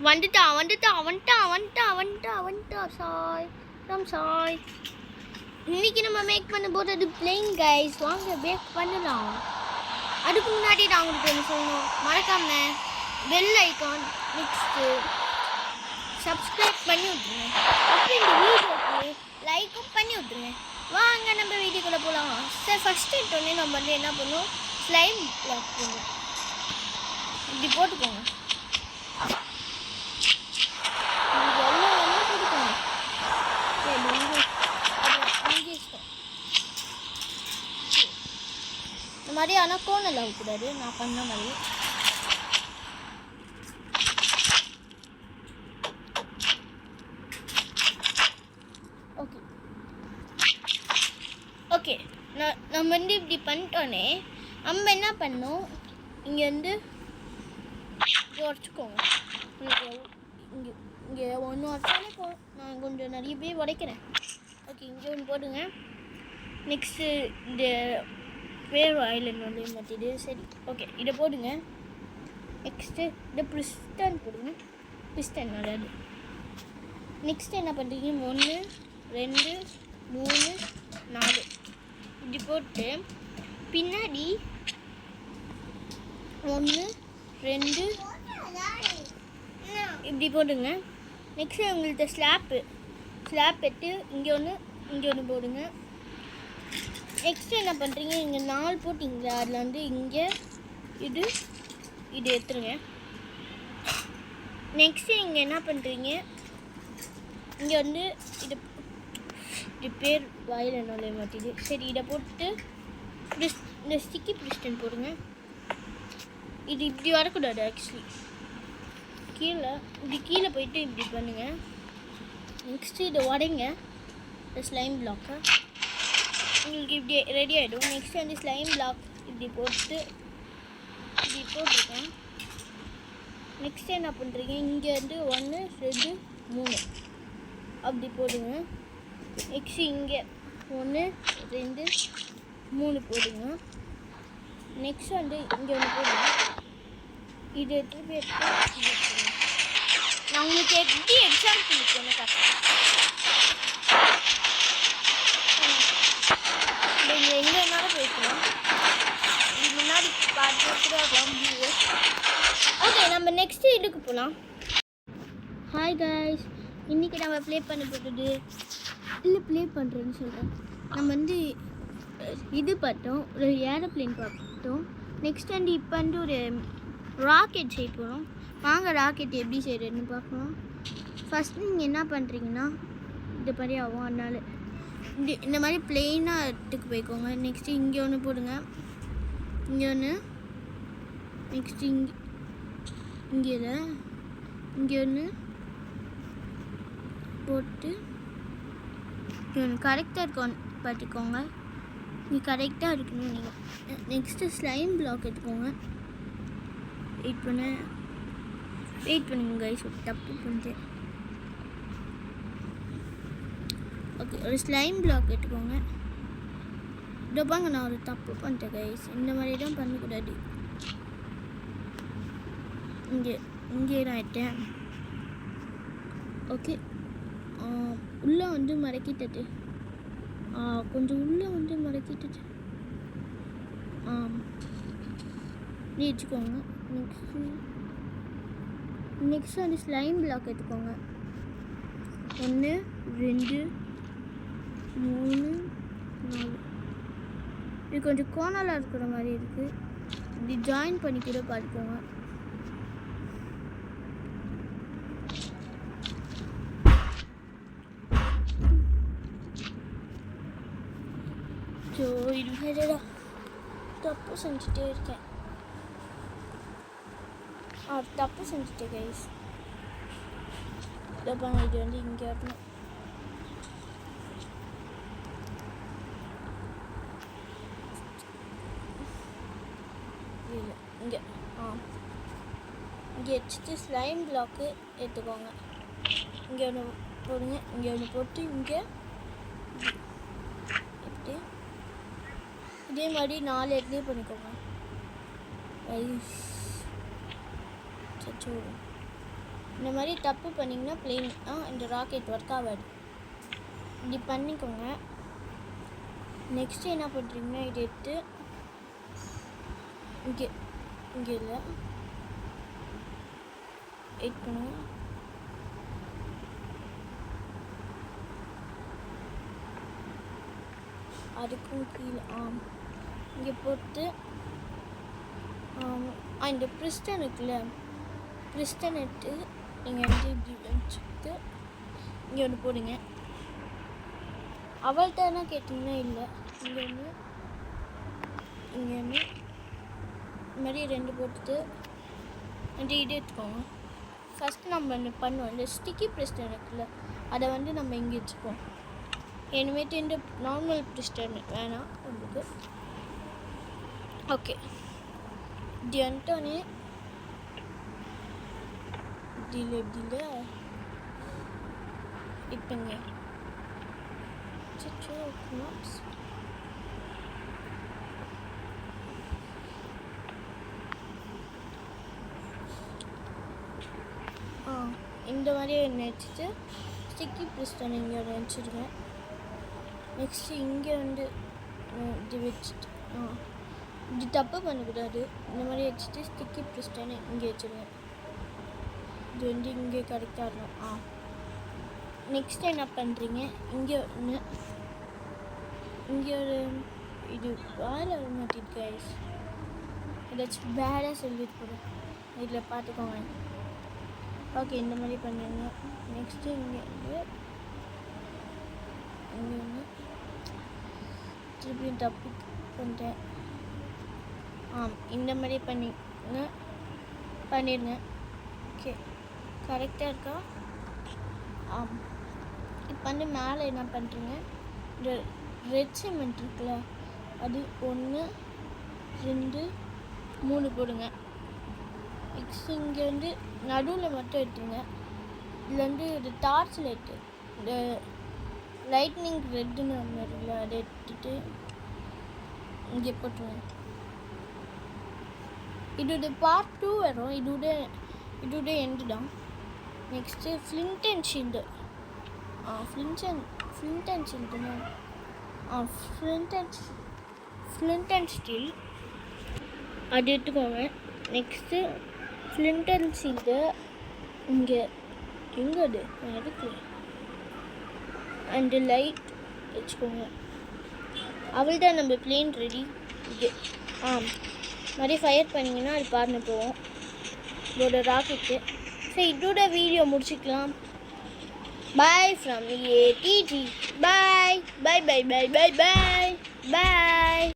வந்துட்டான் சாய் சாய். இன்னைக்கு நம்ம மேக் பண்ண போகிறது பிளேன் கைஸ். வாங்க பேக் பண்ணலாம். அதுக்கு முன்னாடி நான் உங்களுக்கு என்ன சொல்லணும், மறக்காம பெல் ஐக்கான் நெக்ஸ்ட்டு சப்ஸ்கிரைப் பண்ணி விட்ருங்க. அப்புறம் இந்த வீடியோக்கு லைக்கும் பண்ணி விட்ருங்க. வாங்க நம்ம வீடியோக்குள்ளே போகலாம். சரி, ஃபஸ்ட்டு எடுத்தோடனே நம்ம வந்து என்ன பண்ணுவோம், ஸ்லைம் பிளாக் பண்ணுவோம். இப்படி போட்டுக்கோங்க. இந்த மாதிரி ஆனால் கோணல் ஆகக்கூடாது, நான் பண்ண மாதிரி. ஓகே ஓகே நம்ம வந்து இப்படி பண்ணிட்டோன்னே நம்ம என்ன பண்ணோம், இங்கே வந்து உடச்சிக்கோங்க. இங்கே இங்கே ஒன்று உடச்சாலே நான் கொஞ்சம் நிறைய பேர் உடைக்கிறேன். ஓகே, இங்கே ஒன்று போடுங்க. நெக்ஸ்ட்டு இந்த வேறு ஐலண்ட் வந்து மாற்றிடு. சரி, ஓகே, இதை போடுங்க. நெக்ஸ்ட்டு இந்த பிஸ்டன் போடுங்க. பிஸ்டன் அதாவது நெக்ஸ்ட்டு என்ன பண்ணுறீங்க, 1 2 3 4 இப்படி போட்டு பின்னாடி 1 2 இப்படி போடுங்க. நெக்ஸ்ட்டு உங்கள்கிட்ட ஸ்லாப் எடுத்து இங்கே ஒன்று போடுங்க. நெக்ஸ்ட்டு என்ன பண்ணுறீங்க, இங்கே 4 போட்டிங்களா, அதில் வந்து இங்கே இது எடுத்துருங்க. நெக்ஸ்ட்டு இங்கே என்ன பண்ணுறீங்க, இங்கே வந்து இது பேர் வாயில் என்ன மாட்டிது. சரி, இதை போட்டு இந்த ஸ்டிக்கி பிஸ்டன் போடுங்க. இது இப்படி வரக்கூடாது, ஆக்சுவலி கீழே போயிட்டு இப்படி பண்ணுங்கள். நெக்ஸ்ட்டு இதை உடைங்க, இந்த ஸ்லைம் பிளாக்கை. உங்களுக்கு இப்படி ரெடி ஆகிடும். நெக்ஸ்ட்டு வந்து ஸ்லைம் பிளாக் இப்படி போட்டிருக்கேன். நெக்ஸ்ட்டு என்ன பண்ணுறீங்க, இங்கே வந்து 1 2 3 அப்படி போடுங்க. நெக்ஸ்ட்டு இங்கே 1 2 3 போடுங்க. நெக்ஸ்ட் வந்து இங்கே ஒன்று போடுங்க. இது திருப்பி நான் உங்களுக்கு எப்படி எக்ஸாம்பிள் எனக்கு நீங்கள் எங்கே வேணாலும் போய்க்கலாம். இது முன்னாடி பார்த்துக்கலாம். ஓகே, நம்ம நெக்ஸ்ட்டு இதுக்கு போகலாம். ஹாய் கைஸ், இன்றைக்கி நம்ம ப்ளே பண்ண போகிறது ப்ளே பண்ணுறேன்னு சொல்கிறேன். நம்ம வந்து இது பார்த்தோம், ஒரு ஏரோப்ளேன் பார்த்தோம். நெக்ஸ்ட் வந்து இப்போ வந்து ஒரு ராக்கெட் செய்ய போகிறோம். வாங்க ராக்கெட் எப்படி செய்கிறதுன்னு பார்க்கலாம். ஃபஸ்ட்டு நீங்கள் என்ன பண்ணுறீங்கன்னா, இது மாதிரி ஆகும், அதனால் இந்த மாதிரி பிளெயினாக எடுத்துக்கு போய்க்கோங்க. நெக்ஸ்ட்டு இங்கே ஒன்று போடுங்க, இங்கே ஒன்று. நெக்ஸ்ட்டு இங்கே ஒன்று போட்டு கரெக்டாக இருக்கும் பார்த்துக்கோங்க. நீ கரெக்டாக இருக்கணும் நீங்கள். நெக்ஸ்ட்டு ஸ்லைம் பிளாக் எடுத்துக்கோங்க. வெயிட் பண்ணுங்க கைஸ், ஒரு தப்பு பண்ணிட்டேன். ஓகே, ஒரு ஸ்லைம் பிளாக் எடுத்துக்கோங்க. இதப்பாங்க, நான் ஒரு தப்பு பண்ணிட்டேன் கைஸ். இந்த மாதிரி தான் பண்ணக்கூடாது. இங்கே நான் ஆகிட்டேன். ஓகே, உள்ளே வந்து மடக்கிட்டது, கொஞ்சம் உள்ளே வந்து மடக்கிட்டது. நீ வச்சுக்கோங்க. நெக்ஸ்ட் வந்து ஸ்லைம் பிளாக் எடுத்துக்கோங்க. 1 2 3 4 இது கொஞ்சம் கோணலாக இருக்கிற மாதிரி இருக்குது. இப்படி ஜாயின் பண்ணி கூட பார்த்துக்கோங்க. ஸோ இது தப்பு செஞ்சுட்டே இருக்கேன். தப்பு செஞ்சுட்டேன் கைஸ். இதப்பாங்க, இது வந்து இங்கே வரணும். இங்கே இங்கே வச்சுட்டு ஸ்லைம் பிளாக்கு எடுத்துக்கோங்க. இங்கே ஒன்று போடுங்க, இங்கே ஒன்று போட்டு இங்கே இப்படி இதே மாதிரி 4 இடத்துலேயே பண்ணிக்கோங்க. சச்சோ இந்த மாதிரி தப்பு பண்ணிங்கன்னா பிளேன் இந்த ராக்கெட் ஒர்க் ஆகாது. இப்படி பண்ணிக்கோங்க. நெக்ஸ்ட்டு என்ன பண்ணுறீங்கன்னா இதை எடுத்து இங்கே இல்லை வெயிட் பண்ணுங்க. அதுக்கும் கீழே இங்கே போட்டு இந்த பிரிஸ்டன் இருக்குல்ல, பிரிஸ்டன் எடுத்து நீங்கள் வந்து இப்படி வச்சுட்டு இங்கே ஒன்று போடுங்க. அவள்கிட்ட என்ன கேட்டிங்கன்னா இல்லை, இங்கே ஒன்று இந்த மாதிரி 2 போட்டுட்டு வந்து இது எடுத்துக்கோங்க. ஃபஸ்ட்டு நம்ம ஒன்று பண்ணுவோம், இந்த ஸ்டிக்கி பிரிஸ்டன் இருக்குல்ல அதை வந்து நம்ம இங்கே வச்சுப்போம். இனிமேட்டு இந்த நார்மல் பிரிஸ்டன் வேணாம் உங்களுக்கு. ஓகே, இப்படி வந்துட்டோன்னே இப்படில இப்போங்க இந்த மாதிரி ஒன்று வச்சுட்டு ஸ்டிக்கி பிரிஸ்டன் இங்கே ஒன்று வச்சுருங்க. நெக்ஸ்ட்டு இங்கே வந்து இப்படி வச்சுட்டு இப்படி தப்பு பண்ணக்கூடாது. இந்த மாதிரி வச்சுட்டு ஸ்டிக்கி பிரிஸ்டன் இங்கே வச்சுருங்க. இது வந்து இங்கே கரெக்டாக இருக்கும். நெக்ஸ்ட்டு என்ன பண்ணுறீங்க, இங்கே ஒன்று இங்கே ஒரு இது வேலை மாட்டிருக்கு கைஸ். ஏதாச்சும் வேலை சொல்லிட்டு போகிறேன், இதில் பார்த்துக்கோங்க. ஓகே, இந்த மாதிரி பண்ணுங்க. நெக்ஸ்ட்டு இங்கே ஒன்று திருப்பியும் தப்பு பண்ணிட்டேன். இந்த மாதிரி பண்ணிடுங்க. ஓகே, கரெக்டாக இருக்கா? இப்போ வந்து மேலே என்ன பண்ணுறீங்க, இந்த ரெட் சிமெண்ட் இருக்குல்ல அது 1 2 3 போடுங்க. நெக்ஸ்ட் இங்கே வந்து நடுவில் மட்டும் எடுத்துங்க. இதில் வந்து ஒரு டார்ச் லைட்டு, இந்த லைட்னிங் ரெட்டுன்னு ஒன்று இருக்குல்ல அதை எடுத்துட்டு இங்கே போட்டுருங்க. இதோட பார்ட் 2 வரும், இதோட எண்டு தான். Next flint and shield, flint and ஷீல்டுன்னு ஃப்ளிண்ட் அண்ட் ஸ்டீல் அது எடுத்துக்கோங்க. நெக்ஸ்ட்டு ஃப்ளிண்ட் அண்ட் ஷீல்டு இங்கே அது இருக்கு, அண்டு லைட் வச்சுக்கோங்க. அவள் தான் நம்ம பிளேன் ரெடி. இது மாதிரி ஃபயர் பண்ணிங்கன்னா அது பாருன்னு போவோம் இதோட ராக்கெட்டு. சரி, இதோட வீடியோ முடிச்சுக்கலாம். Bye from ATG. Bye bye bye bye bye bye bye.